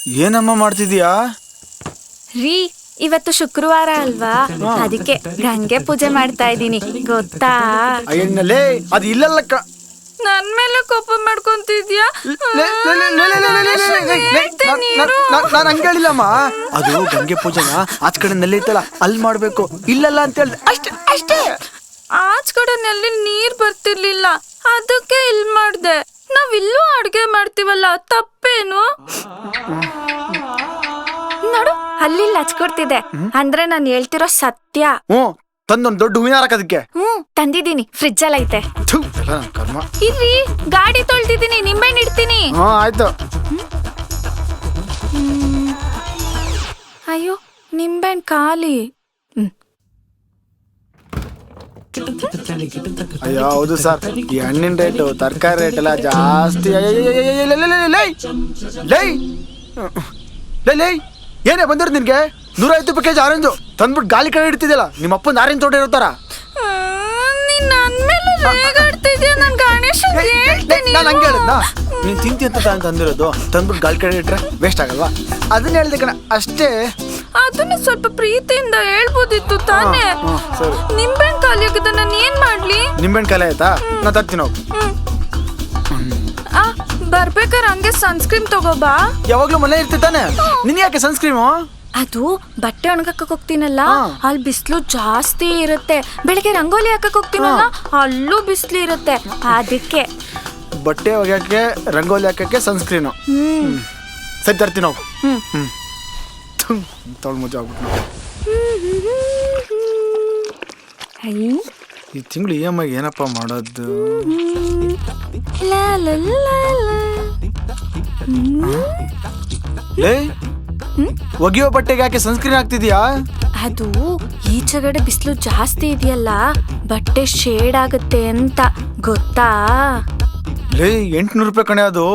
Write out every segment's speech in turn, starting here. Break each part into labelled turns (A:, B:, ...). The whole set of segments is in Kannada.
A: ಏನಮ್ಮ ಮಾಡ್ತಿದ್ಯಾ?
B: ರೀ ಇವತ್ತು ಶುಕ್ರವಾರ ಅಲ್ವಾ, ಅದಕ್ಕೆ ಗಂಗೆ ಪೂಜೆ ಮಾಡ್ತಾ ಇದ್ದೀನಿ ಗೊತ್ತಾ?
A: ಅಯ್ಯಲ್ಲೇ ಅದು ಇಲ್ಲಲ್ಲಕ್ಕ.
B: ನನ್ ಮೇಲೆ ಕೋಪ ಮಾಡ್ಕೊಂತಿದ್ಯಾ?
A: ನಾನು ಹಂಗೆ ಹೇಳಿಲ್ಲಮ್ಮ. ಅದು ಗಂಗೆ ಪೂಜೆನ ಆಚ ಕಡೆ ನಲ್ಲಿ ಐತಲ್ಲ ಅಲ್ಲಿ ಮಾಡ್ಬೇಕು, ಇಲ್ಲಲ್ಲ ಅಂತ ಹೇಳ್ದೆ ಅಷ್ಟೇ ಅಷ್ಟೇ.
B: ಆಚ ಕಡೆ ನಲ್ಲಿ ನೀರ್ ಬರ್ತಿರ್ಲಿಲ್ಲ, ಅದಕ್ಕೆ ಇಲ್ಲಿ ಮಾಡ್ದೆ. ನಾವಿಲ್ಲೂ ಅಡ್ಗೆ ಮಾಡ್ತೀವಲ್ಲ, ತಪ್ಪೇನು? ನೋಡು ಅಲ್ಲಿ ಹಚ್ಕೊಡ್ತಿದೆ ಅಂದ್ರೆ ನಾನು ಹೇಳ್ತಿರೋ ಸತ್ಯ.
A: ತಂದೊಂದು ದೊಡ್ಡ ಹೂವಿನ ಹಾಕದಕ್ಕೆ.
B: ತಂದಿದ್ದೀನಿ, ಫ್ರಿಜ್ ಅಲ್ಲಿ ಐತೆ. ಇಲ್ಲಿ ಗಾಡಿ ತೊಳ್ತಿದ್ದೀನಿ, ನಿಂಬೆಹಣ್ಣು ಇಡ್ತೀನಿ.
A: ಆಯ್ತು.
B: ಅಯ್ಯೋ ನಿಂಬೆಹಣ್ಣು ಖಾಲಿ.
A: ಅಯ್ಯೋ ಹೌದು ಸರ್, ಈ ಹಣ್ಣಿನ ರೇಟು ತರಕಾರಿ ರೇಟ್ ಎಲ್ಲ ಜಾಸ್ತಿ. ಏನೇ ಬಂದಿರೋದು ನಿನ್ಗೆ? 150 ರೂಪಾಯಿ ಕೆಜಿ ಆರೆಂಜು ತಂದ್ಬಿಟ್ಟು ಗಾಳಿ ಕಡೆ ಇಡ್ತಿದ್ಯಲ್ಲ, ನಿಮ್ಮ ಅಪ್ಪನ ಆರೆಂಜ್ ತೋಟ ಇರ್ತಾರ. ನಾನು ಹಂಗೆ ಹೇಳಿದ್ನಾ? ನೀನ್ ತಿಂತಿ ಅಂತ ತಂದಿರೋದು ತಂದ್ಬಿಟ್ಟು ಗಾಳಿ ಕಡೆ ಇಟ್ರೆ ವೇಸ್ಟ್ ಆಗಲ್ವಾ? ಅದನ್ನ ಹೇಳ್ದೆ ಕಣ ಅಷ್ಟೇ.
B: ಅದನ್ನ ಸ್ವಲ್ಪ ಪ್ರೀತಿಯಿಂದ ಹೇಳ್ಬೋದಿತ್ತು ತಾನೇ. ನಿಂಬೆಹಣ್ಣು ಖಾಲಿ ಆಗಿದೆ, ನಾನು ಏನ್ ಮಾಡ್ಲಿ?
A: ನಿಂಬೆಹಣ್ಣು ಖಾಲಿ ಆಯ್ತಾ? ನಾ ತರ್ತೀನಿ ಹೋಗು.
B: ಬರ್ಬೇಕಾದ್ರೆ ಹಂಗೆ ಸನ್ಸ್ಕ್ರೀಮ್ ತಗೋಬಾ.
A: ಯಾವಾಗ್ಲೂ ಮನೆ ಇರ್ತಿತ್ತಾನೆ, ನಿನ್ ಯಾಕೆ ಸನ್ಸ್ಕ್ರೀಮು?
B: ಅದು ಬಟ್ಟೆ ಒಣಗಕ್ಕೆ ಹೋಗ್ತೀನಲ್ಲ, ಅಲ್ಲಿ ಬಿಸಿಲು ಜಾಸ್ತಿ ಇರುತ್ತೆ. ಬೆಳಿಗ್ಗೆ ರಂಗೋಲಿ ಹಾಕಕ್ ಹೋಗ್ತೀನಲ್ಲ, ಅಲ್ಲೂ ಬಿಸಿಲು ಇರುತ್ತೆ. ಅದಕ್ಕೆ
A: ಬಟ್ಟೆ ಒಗ್ಯಾಕೆ ರಂಗೋಲಿ ಹಾಕಕ್ಕೆ ಸನ್ಸ್ಕ್ರೀನು. ಸರಿ ತರ್ತೀನಿ ಹೋಗು. ತೊಳ್ ಮುಜ ಆಗ್ಬಿಟ್ಟು ಈ ತಿಂಗಳು EMI ಏನಪ್ಪ ಮಾಡೋದು? ಒಗೆಯೋ ಬಟ್ಟೆಗೆ ಯಾಕೆ ಸನ್ಸ್ಕ್ರೀನ್ ಹಾಕ್ತಿದ್ಯಾ?
B: ಅದು ಈಚೆಗಡೆ ಬಿಸಿಲು ಜಾಸ್ತಿ ಇದೆಯಲ್ಲ, ಬಟ್ಟೆ ಶೇಡ್ ಆಗುತ್ತೆ ಅಂತ ಗೊತ್ತಾ?
A: 800 ರೂಪಾಯಿ ಕಣೆ ಅದು.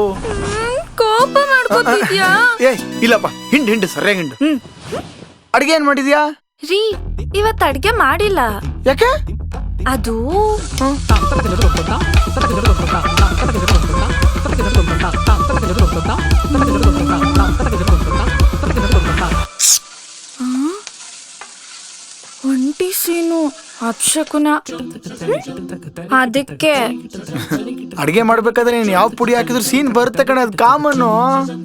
B: ಕೋಪ ಮಾಡ್ಕೊತಿದ್ಯಾ?
A: ಇಲ್ಲಪ್ಪ, ಹಿಂಡು ಸರಿಯಾಗಿ ಹಿಂಡು. ಅಡ್ಗೆ ಏನ್ ಮಾಡಿದ್ಯಾ?
B: ರೀ ಇವತ್ತು ಅಡ್ಗೆ ಮಾಡಿಲ್ಲ.
A: ಯಾಕೆ?
B: ಅದು ಒಂಟಿ ಸೀನು ಅಪ್ಶಕುನ, ಅದಕ್ಕೆ
A: ಅಡ್ಗೆ ಮಾಡ್ಬೇಕಾದ್ರೆ ನೀನ್ ಯಾವ ಪುಡಿ ಹಾಕಿದ್ರು ಸೀನ್ ಬರುತ್ತೆ ಕಣ, ಅದು ಕಾಮನ್ನು.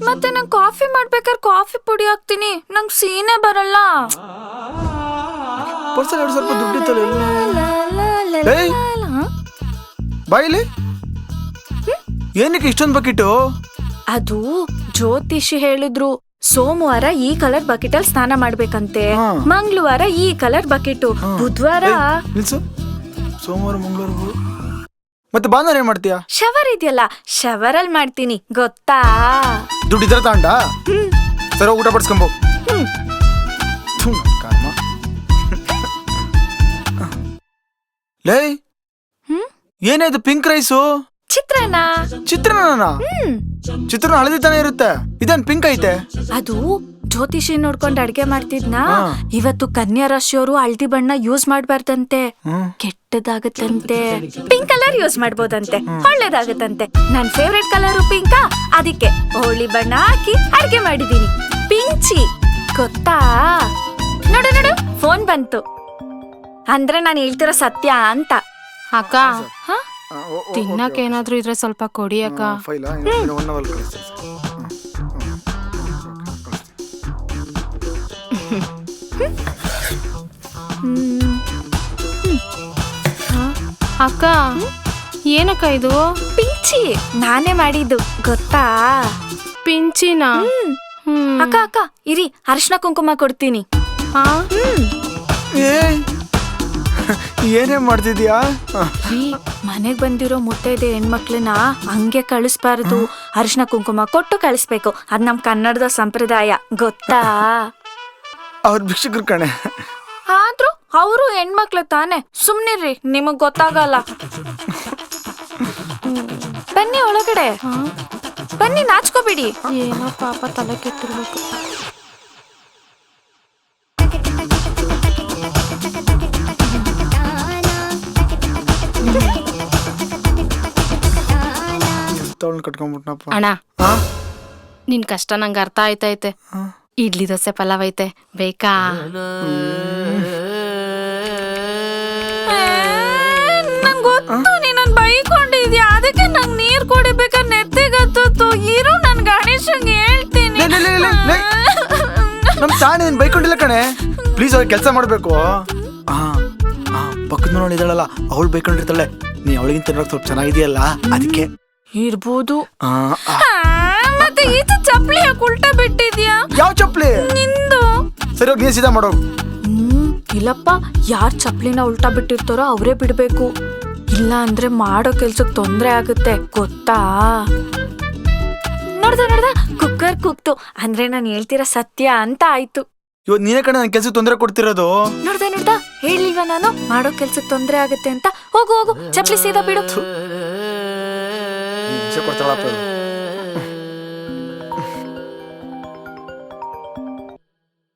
B: ಮತ್ತೆ ನಂಗೆ ಕಾಫಿ ಮಾಡ್ಬೇಕಾದ್ರೆ ಕಾಫಿ ಪುಡಿ ಹಾಕ್ತೀನಿ, ನಂಗೆ ಸೀನೇ ಬರಲ್ಲ.
A: ಸ್ವಲ್ಪ ದುಡ್ಡಿತ್ತಲ್ಲ ಬಾಯಿಲಿ. ಏನಕ್ಕೆ ಇಷ್ಟೊಂದು ಬಕೆಟು?
B: ಅದು ಜ್ಯೋತಿಷಿ ಹೇಳಿದ್ರು, ಸೋಮವಾರ ಈ ಕಲರ್ ಬಕೆಟ್ ಅಲ್ಲಿ ಸ್ನಾನ ಮಾಡ್ಬೇಕಂತೆ, ಮಂಗಳವಾರ ಈ ಕಲರ್ ಬಕೆಟು, ಬುಧವಾರ
A: ಸೋಮವಾರ ಮಂಗಳವಾರ ಮತ್ತೆ ಭಾನುವಾರ ಏನ್ ಮಾಡ್ತೀಯಾ?
B: ಶವರ್ ಇದೆಯಲ್ಲ, ಶವರ್ ಅಲ್ಲಿ ಮಾಡ್ತೀನಿ ಗೊತ್ತಾ?
A: ದುಡ್ಡಿದ್ರ ತಾಂಡ ಸರ ಊಟ ಪಡಿಸ್ಕೊಂಬೋ. ಲೇ ಏನಾಯ್ತು? ಪಿಂಕ್ ರೈಸು
B: ಚಿತ್ರಾನ್ನ.
A: ಚಿತ್ರಾನ್ನ ಹಳದಿ ತಾನೇ ಇರುತ್ತೆ, ಇದೇನ್ ಪಿಂಕ್ ಐತೆ?
B: ಅದು ಜ್ಯೋತಿಷಿ ನೋಡ್ಕೊಂಡು ಅಡ್ಗೆ ಮಾಡ್ತಿದ್ನಾ, ಇವತ್ತು ಕನ್ಯಾ ರಾಶಿಯವರು ಹಳದಿ ಬಣ್ಣ ಯೂಸ್ ಮಾಡ್ಬಾರ್ದಂತೆ, ಕೆಟ್ಟದಾಗತ್ತಂತೆ. ಪಿಂಕ್ ಕಲರ್ ಯೂಸ್ ಮಾಡ್ಬೋದಂತೆ, ಒಳ್ಳೇದಾಗತ್ತಂತೆ. ನನ್ ಫೇವ್ರೆಟ್ ಕಲರ್ ಪಿಂಕಾ, ಅದಕ್ಕೆ ಹೋಳಿ ಬಣ್ಣ ಹಾಕಿ ಅಡ್ಗೆ ಮಾಡಿದೀನಿ. ಪಿಂಚಿ ಗೊತ್ತಾ? ನೋಡು ನೋಡು, ಫೋನ್ ಬಂತು ಅಂದ್ರೆ ನಾನು ಹೇಳ್ತಿರೋ ಸತ್ಯ ಅಂತ.
C: ಅಕ್ಕ ತಿನ್ನಕ್ಕೆ ಏನಾದ್ರೂ ಇದ್ರೆ ಸ್ವಲ್ಪ ಕೊಡಿ ಅಕ್ಕ. ಅಕ್ಕ ಏನಕ್ಕ ಇದು?
B: ಪಿಂಚಿ ನಾನೇ ಮಾಡಿದ್ದು ಗೊತ್ತಾ?
C: ಪಿಂಚಿನ?
B: ಅಕ್ಕ ಅಕ್ಕ ಇರಿ, ಅರಿಶಿನ ಕುಂಕುಮ ಕೊಡ್ತೀನಿ.
A: ಏನೇ ಮಾಡ್ತಿದ್ಯಾ?
B: ಮನೆಗ್ ಬಂದಿರೋ ಮುತ್ತೈದೆ ಹೆಣ್ಮಕ್ಳನ್ನ ಹಂಗೆ ಕಳಿಸ್ಬಾರ್ದು, ಅರಿಶಿನ ಕುಂಕುಮ ಕೊಟ್ಟು ಕಳಿಸ್ಬೇಕು. ಅದ್ ನಮ್ ಕನ್ನಡದ ಸಂಪ್ರದಾಯ ಗೊತ್ತಾ?
A: ಅವ್ರ ಭಿಕ್ಷುಕರು ಕಣೆ.
B: ಆದ್ರೂ ಅವರು ಹೆಣ್ಮಕ್ಳು ತಾನೆ, ಸುಮ್ನಿರ್ರಿ, ನಿಮಗ್ ಗೊತ್ತಾಗಲ್ಲ. ಬನ್ನಿ ಒಳಗಡೆ ಬನ್ನಿ, ನಾಚ್ಕೋಬೇಡಿ.
C: ಏನೋ ಪಾಪ ತಲೆ ಕೆಟ್ಟಿರ್ಬೇಕು.
A: ಕಟ್ಕೊಂಡ್ಬಿಟ್ನಪ್ಪ
C: ಅಣ್ಣ ನಿನ್ ಕಷ್ಟ ನಂಗೆ ಅರ್ಥ ಆಯ್ತೈತೆ. ಇಡ್ಲಿ ದೋಸೆ ಪಲಾವ್ ಐತೆ, ಬೇಕಾ?
B: ನಂಗ್ ಗೊತ್ತು ನೀನ್ ಬೈಕೊಂಡಿದ್ಯಾ, ಅದಕ್ಕೆ ನಂಗ್ ನೀರ್ ಕುಡಿಬೇಕಾದ್ರೆ ನೆತ್ತಿಗತ್ತು. ಇರು ನನ್ ಗಣೇಶಂಗೆ ಹೇಳ್ತೀನಿ.
A: ನಮ್ ತಾನೇ ನೀನ್ ಬೈಕೊಂಡಿಲ್ಲ ಕಣೆ. ಪ್ಲೀಸ್ ಅವ್ರಿಗೆ ಕೆಲಸ ಮಾಡ್ಬೇಕು. ಪಕ್ಕದ ಮನೆ ಇದ್ದಾಳಲ್ಲ, ಅವಳು ಬೈಕೊಂಡಿರ್ತಾಳೆ. ನೀ ಅವಳಿಗಿಂತ ಸ್ವಲ್ಪ ಚೆನ್ನಾಗಿದೆಯಲ್ಲ, ಅದಕ್ಕೆ
B: ಇರ್ಬೋದು. ಮತ್ತೆ ಈಚೆ ಚಪ್ಲಿ ಯಾಕೆ ಉಲ್ಟಾ ಬಿಟ್ಟಿದ್ಯಾ?
A: ಯಾವ ಚಪ್ಲಿ?
B: ನಿಂದು.
A: ಸರಿ ಹೋಗಿ ನೀನ್ ಸೀದಾ ಮಾಡೋ.
B: ಇಲ್ಲಪ್ಪ, ಯಾರ್ ಚಪ್ಲಿನ ಉಲ್ಟಾ ಬಿಟ್ಟಿರ್ತಾರೋ ಅವರೇ ಬಿಡ್ಬೇಕು. ಇಲ್ಲ ಅಂದ್ರೆ ಮಾಡೋ ಕೆಲ್ಸಕ್ ತೊಂದ್ರೆ ಆಗುತ್ತೆ, ಗೊತ್ತಾ? ನೋಡ್ದ ಕುಕ್ಕರ್ ಕೂಗ್ತು ಅಂದ್ರೆ ನಾನು ಹೇಳ್ತಿರೋ ಸತ್ಯ ಅಂತ ಆಯ್ತು.
A: ಇವತ್ತು ನೀನೇ ಕಣೆ ನನ್ ಕೆಲ್ಸಕ್ಕೆ ತೊಂದರೆ ಕೊಡ್ತಿರೋದು.
B: ನೋಡ್ದ ಹೇಳಿಲ್ವಾ ನಾನು ಮಾಡೋ ಕೆಲ್ಸಕ್ ತೊಂದ್ರೆ ಆಗುತ್ತೆ ಅಂತ? ಹೋಗು ಚಪ್ಲಿ ಸೀದಾ ಬಿಡು.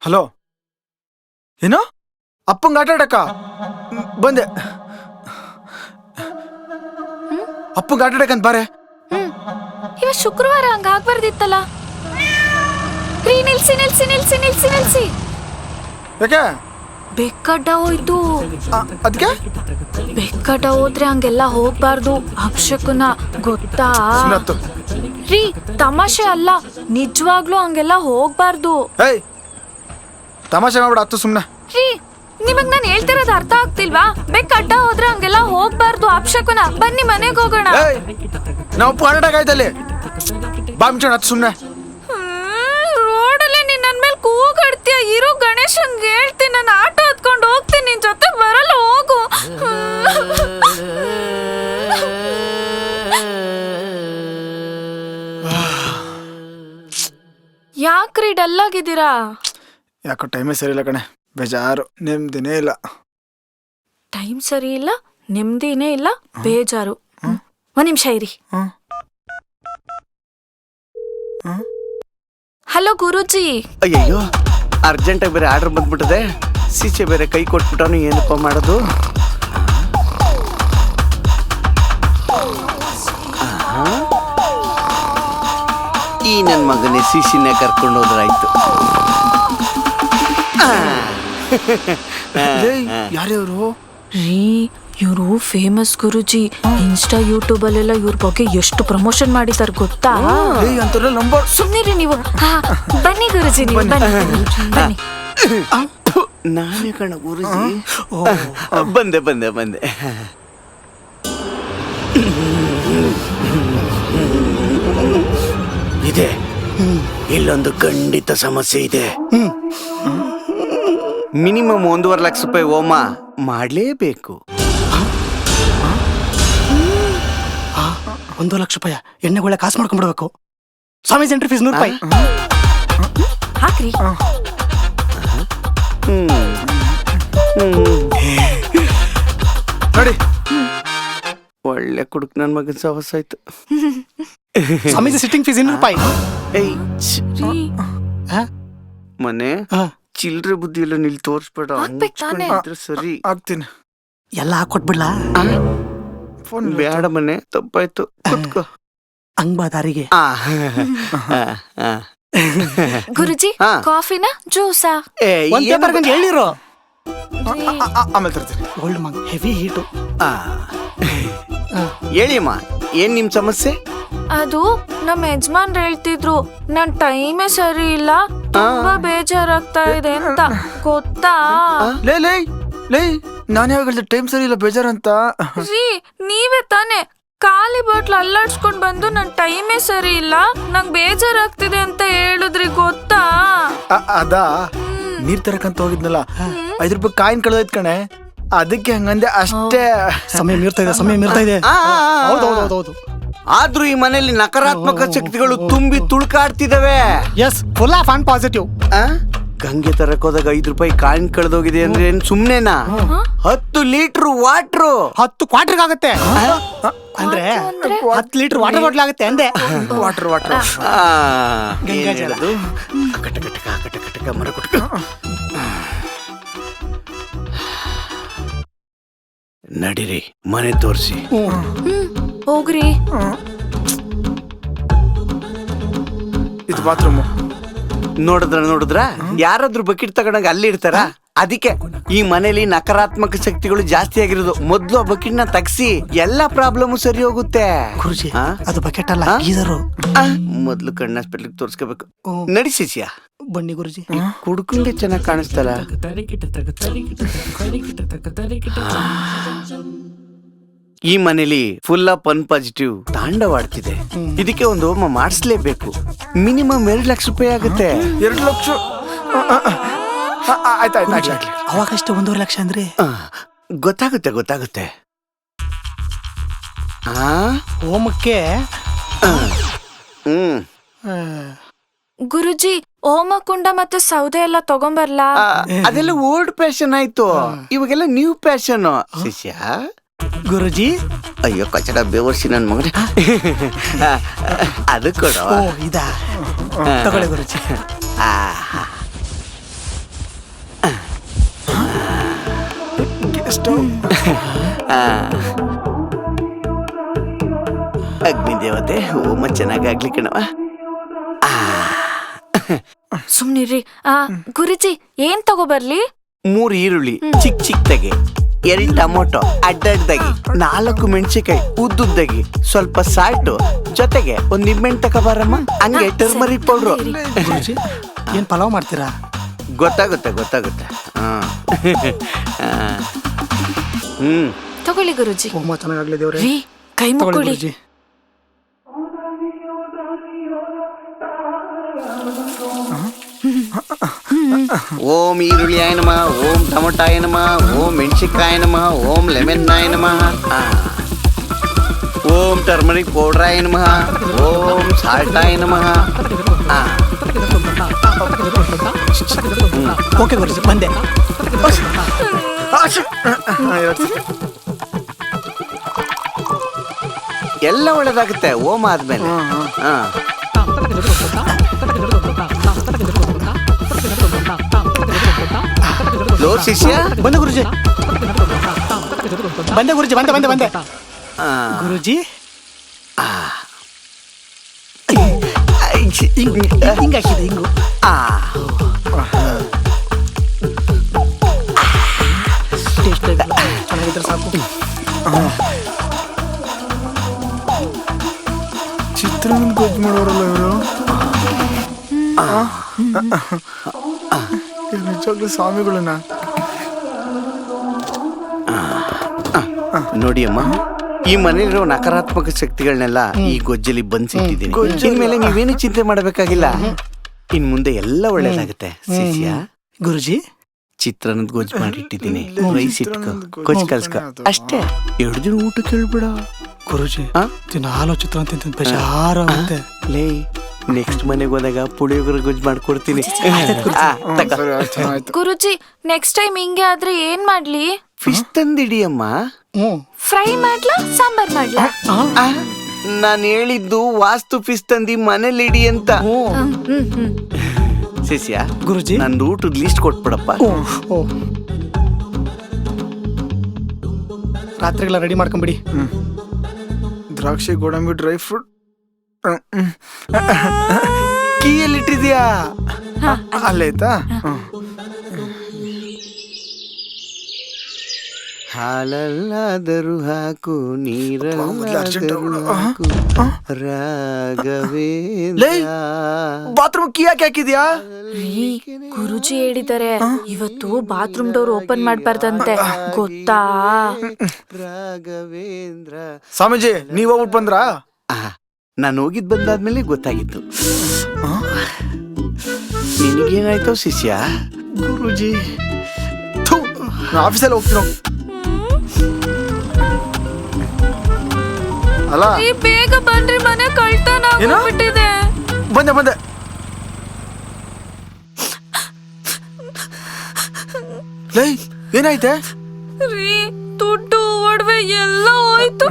A: ಹಲೋ, ಏನೋ ಅಪ್ಪಂಗ ಆಟ ಆಡಕ್ಕ ಬಂದೆ. ಅಪ್ಪಂಗ ಆಟ ಆಡಕಂತ ಬಾರೆ.
B: ಇವತ್ತು ಶುಕ್ರವಾರ, ಹಂಗ ಆಗ್ಬಾರ್ದಿತ್ತಲ್ಲ. ನಿಲ್ಸಿ.
A: ಯಾಕೆ?
B: ಬೆಕ್ಕಡ್ಡ ಹೋಯ್ತು.
A: ಅದಕ್ಕೆ
B: ಬೆಕ್ಕಡ್ಡ ಹೋದ್ರೆ ಹಂಗೆಲ್ಲ ಹೋಗ್ಬಾರ್ದು, ಅಪಶಕುನ, ಗೊತ್ತಾ? ರೀ, ತಮಾಷೆ ಅಲ್ಲ, ನಿಜವಾಗ್ಲೂ ಹಂಗೆಲ್ಲ ಹೋಗ್ಬಾರ್ದು.
A: ಏಯ್, ತಮಾಷೆ ಮಾಡ್ಬಿಡ, ಹತ್ತು ಸುಮ್ನೆ.
B: ರೀ, ನಿಮಗ್ ನಾನು ಹೇಳ್ತಿರೋದು ಅರ್ಥ ಆಗ್ತಿಲ್ವಾ? ಬೆಕ್ಕಡ್ಡ ಹೋದ್ರೆ ಹಂಗೆಲ್ಲ ಹೋಗ್ಬಾರ್ದು, ಅಪಶಕುನ. ಬನ್ನಿ ಮನೆಗೆ ಹೋಗೋಣ.
A: ನಾವು ಪಾಡಾಗಾಯ್ತಲ್ಲಿ ಬಾ ಮಿಂಚೋಣ, ಹತ್ತು ಸುಮ್ನೆ.
B: ರೋಡಲ್ಲಿ ನೀನ್ ನನ್ ಮೇಲೆ ಕೂಗಾಡ್ತೀಯ. ಇರೋ ಗಣೇಶಂಗೆ ಹೇಳ್ತೀನಿ, ನಾನು ಆಟೋ ಹತ್ಕೊಂಡು ಹೋಗ್ತೀನಿ, ನಿನ್ ಜೊತೆ ಬರಲ್ಲ, ಹೋಗು. ಯಾಕ್ರಿ ಡಲ್ ಆಗಿದ್ದೀರಾ?
A: ಯಾಕೋ ಟೈಮೇ ಸರಿ ಇಲ್ಲ ಕಣೆ, ಬೇಜಾರು, ನೆಮ್ಮದಿನೇ ಇಲ್ಲ.
B: ಟೈಮ್ ಸರಿ ಇಲ್ಲ, ನೆಮ್ಮದಿನೇ ಇಲ್ಲ, ಬೇಜಾರು. ಒಂದ್ ನಿಮಿಷ ಇರಿ. ಹಲೋ ಗುರುಜಿ.
D: ಅಯ್ಯಯ್ಯೋ, ಅರ್ಜೆಂಟಾಗಿ ಬೇರೆ ಆರ್ಡರ್ ಬಂದ್ಬಿಟ್ಟಿದೆ. ಸೀಚೆ ಬೇರೆ ಕೈ ಕೊಟ್ಬಿಟ್ಟವನು, ಏನಪ್ಪ ಮಾಡೋದು? ಈ ನನ್ನ ಮಗನೇ ಸಿಸಿನೇ ಕರ್ಕೊಂಡು ಹೋದ್ರಾಯ್ತು.
A: ಯಾರ್ಯಾರು?
B: ರೀ, ಇವರು ಫೇಮಸ್ ಗುರುಜಿ. ಇನ್ಸ್ಟಾ, ಯೂಟ್ಯೂಬ್ ಅಲ್ಲೆಲ್ಲ ಇವ್ರ ಬಗ್ಗೆ ಎಷ್ಟು ಪ್ರಮೋಷನ್ ಮಾಡಿದಾರೆ ಗೊತ್ತಾ? ಸುಮ್ನಿರಿ ನೀವು. ಬನ್ನಿ ಗುರುಜಿ, ನೀವು ಬನ್ನಿ.
D: ನಾನೇ ಕಣ ಗುರುಜಿ. ಬಂದೆ. ಇದೆ, ಇಲ್ಲೊಂದು ಖಂಡಿತ ಸಮಸ್ಯೆ ಇದೆ. ಮಿನಿಮಮ್ 1.5 ಲಕ್ಷ ರೂಪಾಯಿ ಹೋಮ ಮಾಡ್ಲೇಬೇಕು.
E: 1 ಲಕ್ಷ ರೂಪಾಯಿ ಎಣ್ಣೆಗೊಳ್ಳೆ ಕಾಸು ಮಾಡ್ಕೊಂಡ್ಬಿಡ್ಬೇಕು. ಸ್ವಾಮೀಜಿ ಎಂಟ್ರಿ ಫೀಸ್ 100 ರೂಪಾಯಿ
B: ಹಾಕ್ರಿ.
A: ನೋಡಿ,
D: ಒಳ್ಳೆ ಕುಡುಕ್ ನನ್ ಮಗನ್ ಸವಸ್ ಆಯ್ತು.
E: ಸ್ವಾಮೀಜಿ ಸಿಟ್ಟಿಂಗ್ ಫೀಸ್ 200 ರೂಪಾಯಿ.
D: ಏಯ್, ಮನೆ ಚಿಲ್ರೆ ಬುದ್ಧಿ ಎಲ್ಲ ನಿಲ್ ತೋರ್ಸ್ಬೇಡ. ಸರಿ
A: ಆಗ್ತೀನಿ.
E: ಎಲ್ಲ ಹಾಕೊಟ್ಬಿಡ್ಲಾ?
D: ಬೇಡ ಮನೆ, ತಪ್ಪಾಯ್ತು, ಕುತ್ಕೋ.
E: ಹಂಗ್ ಬಾ ದಾರಿಗೆ.
B: ಗುರುಜಿ, ಕಾಫಿನ ಜ್ಯೂಸಾ?
E: ಹೇಳಿರೋ
A: ಆಮೇಲೆ ತರ್ತೀನಿ.
E: Old Monk, heavy heat.
D: ಹೇಳಿಯಮ್ಮ, ಏನ್ ನಿಮ್ ಸಮಸ್ಯೆ?
B: ಅದು ನಮ್ಮ ಯಜಮಾನ್ರು ಹೇಳ್ತಿದ್ರು, ನನ್ ಟೈಮೇ ಸರಿ ಇಲ್ಲ, ತುಂಬಾ ಬೇಜಾರಾಗ್ತಾ ಇದೆ ಅಂತ, ಗೊತ್ತಾ?
A: ಲೇ, ನಾನು ಯಾವಾಗ ಹೇಳಿದೆ ಟೈಮ್ ಸರಿ ಇಲ್ಲ, ಬೇಜಾರು ಅಂತ?
B: ರೀ, ನೀವೇ ತಾನೇ ಖಾಲಿ ಬಾಟ್ಲ್ ಅಲ್ಲಾಡ್ಸ್ಕೊಂಡ್ ಬಂದು ನನ್ ಟೈಮೇ ಸರಿ ಇಲ್ಲ, ನಂಗ್ ಬೇಜಾರಾಗ್ತಿದೆ ಅಂತ ಹೇಳಿದ್ರಿ, ಗೊತ್ತಾ?
A: ಅದಾ, ನೀರ್ ತರಕಂತ ಹೋಗಿದ್ನಲ್ಲ, 5 ರೂಪಾಯಿ ಕಾಯಿನ್ ಕಳೆದೈತ್ ಕಣೆ, ಅದಕ್ಕೆ ಹಂಗಂದೆ ಅಷ್ಟೇ.
E: ಸಮಯ ಮೀರ್ತಾ ಇದೆ. ಹೌದು.
D: ಆದ್ರೂ ಈ ಮನೆಯಲ್ಲಿ ನಕಾರಾತ್ಮಕ ಶಕ್ತಿಗಳು ತುಂಬಿ ತುಳ್ಕಾಡ್ತಿದಾವೆ.
E: Yes, full of and positive.
D: ಗಂಗೆ ತರಕ್ ಹೋದಾಗ 5 ರೂಪಾಯಿ ಕಾಯಿನ್ ಕಳೆದೋಗಿದೆ ಅಂದ್ರೆ ಏನ್ ಸುಮ್ನೆನಾ? 10 ಲೀಟರ್ ವಾಟ್ರು
E: 10 ಕ್ವಾರ್ಟರ್ ಆಗುತ್ತೆ. ಅಂದ್ರೆ 10 ಲೀಟರ್ ವಾಟರ್ ಬಾಟ್ಲ್ ಆಗುತ್ತೆ ಅಂದೆ.
A: ವಾಟರ್
D: ಗಂಗಾಜಲದು ಕಟಕ ಮರ ಕುಟಕ. ನಡಿರಿ, ಮನೆ ತೋರಿಸಿ.
B: ಹೋಗ್ರಿ.
A: ಇದು ಬಾತ್ರೂಮು.
D: ನೋಡಿದ್ರ ಯಾರಾದ್ರೂ ಬಕೆಟ್ ತಗೊಂಡಾಗ ಅಲ್ಲಿ ಇಡ್ತಾರ. ಅದಕ್ಕೆ ಈ ಮನೇಲಿ ನಕಾರಾತ್ಮಕ ಶಕ್ತಿಗಳು ಜಾಸ್ತಿ ಆಗಿರೋದು. ಮೊದ್ಲು ಆ ಬಕೆಟ್ ನ ತಗ್ಸಿ ಎಲ್ಲಾ ಪ್ರಾಬ್ಲಮ್ ಸರಿ ಹೋಗುತ್ತೆ.
E: ಗುರುಜಿ
D: ಆ?
E: ಅದು ಬಕೆಟ್ ಅಲ್ಲ ಗೀಜರು.
D: ಮೊದ್ಲು ಕಣ್ಣ ಹಾಸ್ಪಿಟ್ಲಿಗೆ ತೋರ್ಸ್ಕೋಬೇಕು. ನಡಿ ಶಿಷ್ಯ.
E: ಬನ್ನಿ ಗುರುಜಿ.
D: ಕುಡ್ಕೊಂಡೆ ಚೆನ್ನಾಗ್ ಕಾಣಿಸ್ತಲ್ಲ. ಈ ಮನೇಲಿ ಫುಲ್ ಆಫ್ ಅನ್ ಪಾಸಿಟಿವ್ ತಾಂಡವಾಡ್ತಿದೆ. ಇದಕ್ಕೆ ಒಂದು ಹೋಮ ಮಾಡಿಸ್ಲೇಬೇಕು. ಮಿನಿಮಮ್ 2 ಲಕ್ಷ ರೂಪಾಯಿ ಆಗುತ್ತೆ.
A: 2 ಲಕ್ಷ? ಆಯ್ತು.
E: ಅವಾಗಷ್ಟೇ 1.5 ಲಕ್ಷ ಅಂದ್ರೆ
D: ಗೊತ್ತಾಗುತ್ತೆ.
E: ಹೋಮಕ್ಕೆ
D: ಹ್ಮ್
B: ಗುರುಜಿ ಹೋಮಕುಂಡ ಮತ್ತು ಸೌದೆ ಎಲ್ಲ ತಗೊಂಬರ್ಲಾ?
D: ಅದೆಲ್ಲ ಓಲ್ಡ್ ಫ್ಯಾಷನ್ ಆಯ್ತು. ಇವಾಗೆಲ್ಲ ನ್ಯೂ ಫ್ಯಾಷನ್. ಶಿಷ್ಯ
E: ಗುರುಜಿ.
D: ಅಯ್ಯೋ ಕಚಡ ಬೇವರ್ಸಿ ನನ್ ಮಗನೇ. ಅದು ಕೊಡು.
E: ಓ ಇದಾ, ತಗೊಳ್ಳಿ ಗುರುಜಿ. ಅಗ್ನಿ ದೇವತೆ ಹೋಮ ಚೆನ್ನಾಗಾಗ್ಲಿ ಕಣವ.
B: ಸುಮ್ನಿರ್ರಿ. ಗುರುಜಿ ಏನ್ ತಗೋಬರ್ಲಿ?
D: 3 ಈರುಳ್ಳಿ ಚಿಕ್ಕದಾಗಿ, 2 ಟೊಮೊಟೊ ಅಡ್ಡಾಗಿ, 4 ಮೆಣಸಿನಕಾಯಿ ಉದ್ದುದ್ದಾಗಿ, ಸ್ವಲ್ಪ ಸಾಲ್ಟು, ಜೊತೆಗೆ 1 ನಿಂಬೆಹಣ್ಣು ತಗೋಬಾರಮ್ಮ. ಹಂಗೆ ಟರ್ಮರಿಕ್ ಪೌಡ್ರು.
E: ಗುರುಜಿ ಏನ್ ಪಲಾವ್ ಮಾಡ್ತೀರಾ?
D: ಗೊತ್ತಾಗುತ್ತೆ. ಹ್ಮ್
B: ತಗೊಳ್ಳಿ ಗುರುಜಿ.
E: ಹೋಮ ಚೆನ್ನಾಗಾಗ್ಲಿ ದೇವ್ರೆ.
B: ರೀ ಕೈ
E: ತಗೊಳ್ಳಿ
B: ಮುಕ್ಕೊಳ್ಳಿ.
E: ಗುರುಜಿ.
D: ಓಂ ಈರುಳ್ಳಿಯಾಯ ನಮಃ, ಓಂ ಟೊಮೊಟಾಯ ನಮಃ, ಓಂ ಮೆಣಸಿನಕಾಯ ನಮಃ, ಓಂ ಲೆಮನ್ನಾಯ ನಮಃ, ಓಂ ಟರ್ಮರಿಕ್ ಪೌಡ್ರಾಯ ನಮಃ, ಓಂ ಸಾಲ್ಟಾಯ ನಮಃ.
E: ಓಕೆ ಗುರುಜಿ ಬಂದೆ.
D: ಎಲ್ಲ ಒಳ್ಳೇದಾಗುತ್ತೆ ಹೋಮ ಆದ್ಮೇಲೆ. ಲೋ ಶಿಷ್ಯ.
E: ಬಂದೆ ಗುರುಜಿ. ಬಂದೆ ಗುರುಜಿ. ಹಿಂಗಾಕಿದೆ ಹಿಂಗು. ಟೇಸ್ಟ್ ಚೆನ್ನಾಗಿದ್ರೆ ಸಾಕು.
A: ಚಿತ್ರಾನ್ನ ಗೊಜ್ಜು ಮಾಡೋರಲ್ಲ ಇವರು. ನಿಜವಾಗ್ಲೂ ಸ್ವಾಮಿಗಳನ್ನ
D: ನೋಡಿ ಅಮ್ಮ, ಈ ಮನೆಯಲ್ಲಿರೋ ನಕಾರಾತ್ಮಕ ಶಕ್ತಿಗಳನ್ನೆಲ್ಲ ಈ ಗೊಜ್ಜಲ್ಲಿ ಬಂದ್ಸಿಟ್ಟಿದ್ದೀನಿ. ಇನ್ಮೇಲೆ ನೀವೇನು ಚಿಂತೆ ಮಾಡಬೇಕಾಗಿಲ್ಲ. ಇನ್ ಮುಂದೆ ಎಲ್ಲ ಒಳ್ಳೇದಾಗುತ್ತೆ. ಶಿಷ್ಯ
E: ಗುರುಜಿ
D: ಚಿತ್ರಾನ್ನದ ಗೊಜ್ಜು ಮಾಡಿಟ್ಟಿದ್ದೀನಿ. ರೈಸ್ ಇಟ್ಕೊ, ಗೊಜ್ಜು ಕಲ್ಸ್ಕೊ ಅಷ್ಟೇ. 2 ದಿನ ಊಟ ಕೇಳ್ಬಿಡ.
E: ಗುರುಜಿ ದಿನಾಲು ಚಿತ್ರಾನ್ನ ತಿಂತ ಬೇಜಾರಾಗುತ್ತೆ.
D: ಲೇ ನೆಕ್ಸ್ಟ್ ಮನೆಗೆ ಹೋದಾಗ ಪುಳಿಯೋಗರೆ ಗೊಜ್ಜು ಮಾಡ್ಕೊಡ್ತೀನಿ.
B: ಗುರುಜಿ ನೆಕ್ಸ್ಟ್ ಟೈಮ್ ಹಿಂಗೆ ಆದ್ರೆ ಏನ್ ಮಾಡ್ಲಿ?
D: ಫಿಶ್ ತಂದಿಡಿಯಮ್ಮ.
B: ಫ್ರೈ ಮಾಡ್ಲಾ ಸಾಂಬಾರ್ ಮಾಡ್ಲಾ?
D: ನಾನು ಹೇಳಿದ್ದು ವಾಸ್ತು ಫಿಶ್ ತಂದಿ ಮನೇಲಿ ಇಡಿ ಅಂತ. ಶಿಷ್ಯ
E: ಗುರುಜಿ
D: ನಂದು ಊಟದ ಲಿಸ್ಟ್ ಕೊಟ್ಬಿಡಪ್ಪ.
E: ರಾತ್ರಿಗೆಲ್ಲ ರೆಡಿ ಮಾಡ್ಕೊಂಬಿಡಿ.
A: ದ್ರಾಕ್ಷಿ, ಗೋಡಂಬಿ, ಡ್ರೈ ಫ್ರೂಟ್.
D: ಕೀಯಲ್ಲಿಟ್ಟಿದ್ಯಾ?
A: ಅಲ್ಲೈತಾ?
D: ಹಾಲಲ್ಲಾದರೂ ಹಾಕು, ನೀರಲ್ಲಾದರೂ ಹಾಕು, ರಾಘವೇಂದ್ರ.
A: ಬಾತ್ರೂಮ್ ಕೀ ಯಾಕೆ ಹಾಕಿದ್ಯಾ?
B: ಗುರುಜಿ ಹೇಳಿದ್ದಾರೆ ಇವತ್ತು ಬಾತ್ರೂಮ್ ಡೋರ್ ಓಪನ್ ಮಾಡ್ಬಾರ್ದಂತೆ, ಗೊತ್ತಾ?
D: ರಾಘವೇಂದ್ರ.
A: ಸ್ವಾಮೀಜಿ ನೀವ್ ಹೋಗ್ಬಿಟ್ಟು ಬಂದ್ರಾ?
D: ನಾನು ಹೋಗಿದ್ ಬಂದಾದ್ಮೇಲೆ ಗೊತ್ತಾಗಿತ್ತು. ನಿನಗೇನಾಯ್ತು ಶಿಷ್ಯ?
A: ಗುರುಜಿ ನಾನು ಆಫೀಸಲ್ಲಿ ಹೋಗ್ತೀನೋ ಅಲ್ಲ.
B: ಬೇಗ ಬನ್ರಿ, ಮನೆ ಕಳ್ತನ ಆಗ್ಬಿಟ್ಟಿದೆ.
A: ಬಂದೆ. ಲೈ ಏನಾಯ್ತೆ?
B: ರೀ ದುಡ್ಡು ಒಡವೆ ಎಲ್ಲ ಹೋಯ್ತು.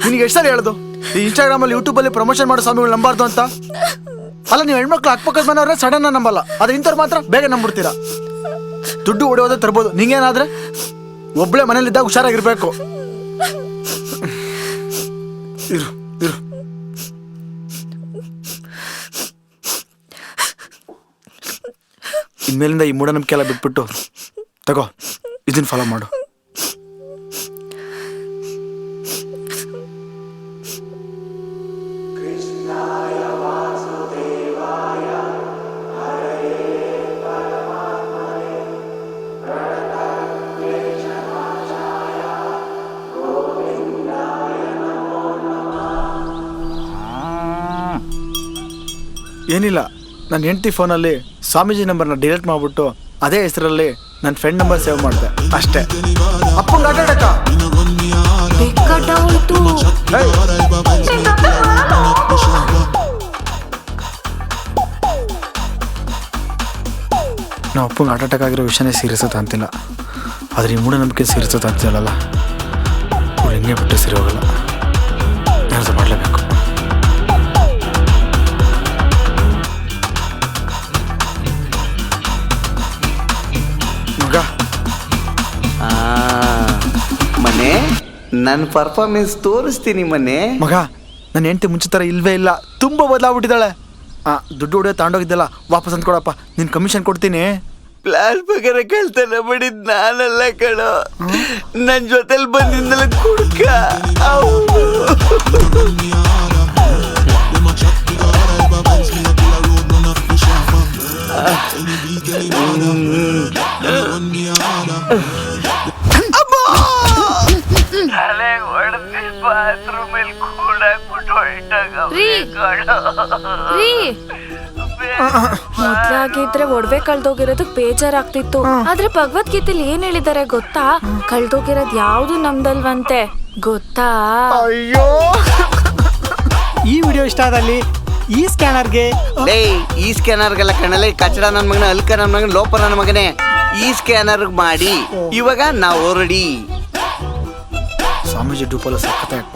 A: ನಿನಗೆ ಎಷ್ಟು ಸಲ ಹೇಳೋದು ಈ ಇನ್ಸ್ಟಾಗ್ರಾಮ್ ಅಲ್ಲಿ ಯೂಟ್ಯೂಬ್ ಅಲ್ಲಿ ಪ್ರಮೋಷನ್ ಮಾಡೋ ಸ್ವಾಮಿಗಳು ನಂಬಾರ್ದು ಅಂತ? ಅಲ್ಲ ನೀವು ಹೆಣ್ಮಕ್ಳು ಅಕ್ಕಪಕ್ಕದ ಮನೆಯವ್ರೆ ಸಡನ್ ನಂಬಲ್ಲ, ಆದ್ರೆ ಇಂಥವ್ರು ಮಾತ್ರ ಬೇಗ ನಂಬಿಡ್ತೀರಾ. ದುಡ್ಡು ಹೊಡೆಯೋದೇ ತರ್ಬೋದು, ನಿಂಗೇನಾದ್ರೆ ಒಬ್ಳೆ ಮನೇಲಿದ್ದಾಗ ಹುಷಾರಾಗಿರ್ಬೇಕು. ಇರು ಇನ್ಮೇಲಿಂದ ಈ ಮೂಢನಂಬಿಕೆ ಎಲ್ಲ ಬಿಟ್ಬಿಟ್ಟು ತಗೋ ಇದನ್ನ ಫಾಲೋ ಮಾಡು. ಏನಿಲ್ಲ, ನನ್ನ ಹೆಂಡತಿ ಫೋನಲ್ಲಿ ಸ್ವಾಮೀಜಿ ನಂಬರ್ನ ಡಿಲೀಟ್ ಮಾಡ್ಬಿಟ್ಟು ಅದೇ ಹೆಸರಲ್ಲಿ ನನ್ನ ಫ್ರೆಂಡ್ ನಂಬರ್ ಸೇವ್ ಮಾಡಿದೆ ಅಷ್ಟೇ. ಅಪ್ಪಂಗೆ ಆಟಾಡಕ್ಕ
B: ಬೆಕ್ಕಡ್ಡ ಹೋಯ್ತು.
A: ನಾವು ಅಪ್ಪಂಗೆ ಆಟಾಟಕ್ ಆಗಿರೋ ವಿಷಯನೇ ಸೀರಿಸೋದು ಅಂತಿಲ್ಲ, ಆದರೆ ಈ ಮೂಢನಂಬಿಕೆ ಸೀರಿಸೋದು ಅಂತಿಲ್ಲಲ್ಲ. ಅವ್ಳು ಹಿಂಗೆ ಬಿಟ್ಟರೆ ಸರಿ ಹೋಗಲ್ಲ, ಏನಾದ್ರು ಮಾಡಲೇಬೇಕು. ಮಗ
D: ಮನೆ ನನ್ನ ಪರ್ಫಾರ್ಮೆನ್ಸ್ ತೋರಿಸ್ತೀನಿ ಮನೆ.
A: ಮಗ, ನನ್ನ ಹೆಂಡತಿ ಮುಂಚೆ ಥರ ಇಲ್ವೇ ಇಲ್ಲ, ತುಂಬ ಬದಲಾಗ್ಬಿಟ್ಟಿದ್ದಾಳೆ. ದುಡ್ಡು ಹೊಡೆಯೋ ತಗೊಂಡೋಗಿದ್ದಲ್ಲ, ವಾಪಸ್ ಅಂದ್ಕೊಡಪ್ಪ, ನೀನು ಕಮಿಷನ್ ಕೊಡ್ತೀನಿ.
D: ಪ್ಲಾನ್ ಪ್ರಕಾರ ಕಳ್ತನ ಮಾಡಿದ್ ನಾನಲ್ಲ ಕಣೋ, ನನ್ ಜೊತೆಲಿ ಬಂದಿದ್ದಲ್ಲ ಕುಡ್ಕ.
B: ಮೊದ್ಲಾಗಿದ್ರೆ ಒಡವೆ ಕಳ್ದೋಗಿರೋದಕ್ ಬೇಜಾರಾಗ್ತಿತ್ತು. ಆದ್ರೆ ಭಗವದ್ಗೀತೆಲಿ ಏನ್ ಹೇಳಿದಾರೆ ಗೊತ್ತಾ? ಕಳ್ದೋಗಿರೋದ್ ಯಾವ್ದು ನಮ್ದಲ್ವಂತೆ ಗೊತ್ತಾ?
A: ಅಯ್ಯೋ,
E: ಈ ವಿಡಿಯೋ ಇಷ್ಟ ಆದಲ್ಲಿ ಈ ಸ್ಕ್ಯಾನರ್ಗೆ
D: ಈ ಸ್ಕ್ಯಾನರ್ಗೆಲ್ಲ ಕಣಲೆ ಕಚಡ ನನ್ನ ಮಗನ, ಅಲ್ಕ ನನ್ನ ಮಗನ, ಲೋಪ ನನ್ನ ಮಗನೇ, ಈ ಸ್ಕ್ಯಾನರ್ ಮಾಡಿ. ಇವಾಗ ನಾವು ರೆಡಿ.
A: ಸ್ವಾಮೀಜಿ ಡೂಪಲ್ಲ ಸಖತ್ತಾಗಿ